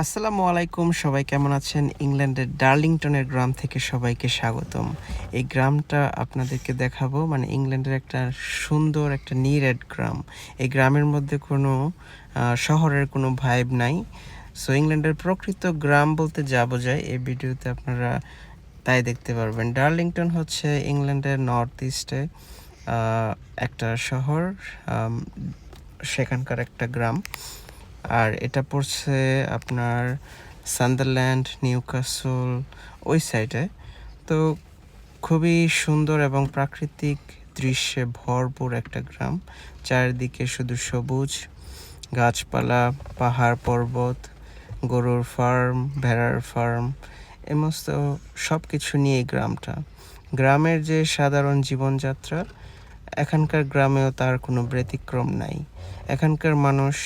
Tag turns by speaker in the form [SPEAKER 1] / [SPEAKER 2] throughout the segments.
[SPEAKER 1] আসসালামু আলাইকুম, সবাই কেমন আছেন? ইংল্যান্ডের ডার্লিংটনের গ্রাম থেকে সবাইকে স্বাগতম। এই গ্রামটা আপনাদেরকে দেখাবো, মানে ইংল্যান্ডের একটা সুন্দর একটা নিরেট গ্রাম। এই গ্রামের মধ্যে কোনো শহরের কোনো ভাইব নাই। সো ইংল্যান্ডের প্রকৃত গ্রাম বলতে যা বোঝায় এই ভিডিওতে আপনারা তাই দেখতে পারবেন। ডার্লিংটন হচ্ছে ইংল্যান্ডের নর্থ ইস্টে একটা শহর, সেখানকার একটা গ্রাম। আর এটা পড়ছে আপনার সান্দারল্যান্ড, নিউক্যাসল ওই সাইডে। তো খুবই সুন্দর এবং প্রাকৃতিক দৃশ্যে ভরপুর একটা গ্রাম। চারিদিকে শুধু সবুজ, গাছপালা, পাহাড় পর্বত, গরুর ফার্ম, ভেড়ার ফার্ম, সমস্ত সব কিছু নিয়ে এই গ্রামটা। গ্রামের যে সাধারণ জীবনযাত্রা, এখানকার গ্রামেও তার কোনো ব্যতিক্রম নাই। এখানকার মানুষ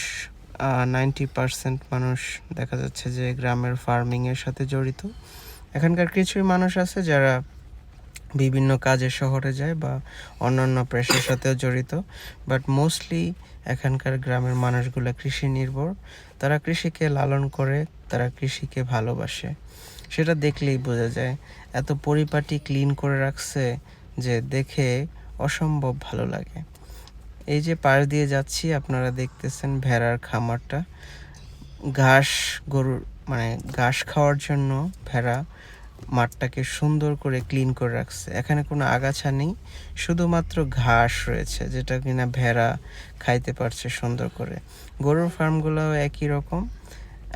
[SPEAKER 1] 90% মানুষ দেখা যাচ্ছে যে গ্রামের ফার্মিংয়ের সাথে জড়িত। এখানকার কিছুই মানুষ আছে যারা বিভিন্ন কাজে শহরে যায় বা অন্যান্য পেশার সাথেও জড়িত, বাট মোস্টলি এখানকার গ্রামের মানুষগুলো কৃষি নির্ভর। তারা কৃষিকে লালন করে, তারা কৃষিকে ভালোবাসে। সেটা দেখলেই বোঝা যায়। এত পরিপাটি ক্লিন করে রাখছে যে দেখে অসম্ভব ভালো লাগে। এই যে পাশ দিয়ে যাচ্ছি, আপনারা দেখতেছেন ভেড়ার খামারটা। ঘাস গরুর মানে ঘাস খাওয়ার জন্য ভেড়া মাঠটাকে সুন্দর করে ক্লিন করে রাখছে। এখানে কোনো আগাছা নেই, শুধুমাত্র ঘাস রয়েছে যেটা কিনা ভেড়া খাইতে পারছে সুন্দর করে। গরুর ফার্মগুলোও একই রকম।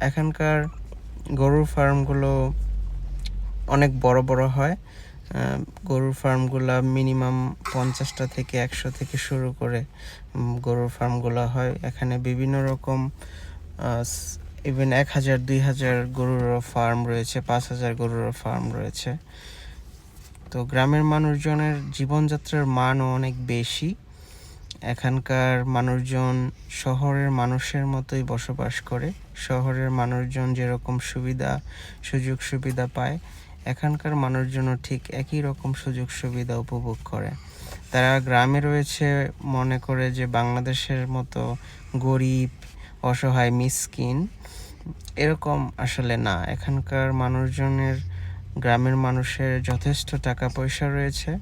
[SPEAKER 1] এখানকার গরুর ফার্মগুলো অনেক বড় বড় হয়। গরুর ফার্মগুলা মিনিমাম 50টা থেকে 100 থেকে শুরু করে গরুর ফার্মগুলো হয়। এখানে বিভিন্ন রকম ইভেন 1000-2000 গরুরও ফার্ম রয়েছে, 5000 গরুরও ফার্ম রয়েছে। তো গ্রামের মানুষজনের জীবনযাত্রার মানও অনেক বেশি। এখানকার মানুষজন শহরের মানুষের মতোই বসবাস করে। শহরের মানুষজন যেরকম সুযোগ সুবিধা পায়, এখানকার মানুষজনও ঠিক একই রকম সুযোগ সুবিধা উপভোগ করে। তারা গ্রামে রয়েছে মনে করে যে বাংলাদেশের মতো গরিব, অসহায়, মিসকিন, এরকম আসলে না। এখানকার মানুষজনের, গ্রামের মানুষের যথেষ্ট টাকা পয়সা রয়েছে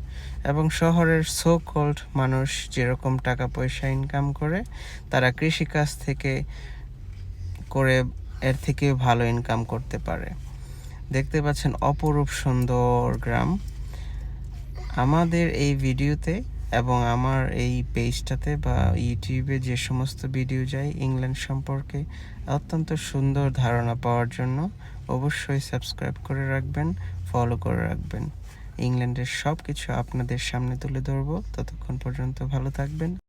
[SPEAKER 1] এবং শহরের সো কল্ড মানুষ যেরকম টাকা পয়সা ইনকাম করে, তারা কৃষিকাজ থেকে করে এর থেকে ভালো ইনকাম করতে পারে। দেখতে পাচ্ছেন অপরূপ সুন্দর গ্রাম। আমাদের এই ভিডিওতে এবং আমার এই পেজটাতে বা ইউটিউবে যে সমস্ত ভিডিও যায় ইংল্যান্ড সম্পর্কে অত্যন্ত সুন্দর ধারণা পাওয়ার জন্য অবশ্যই সাবস্ক্রাইব করে রাখবেন, ফলো করে রাখবেন। ইংল্যান্ডের সব কিছু আপনাদের সামনে তুলে ধরবো। ততক্ষণ পর্যন্ত ভালো থাকবেন।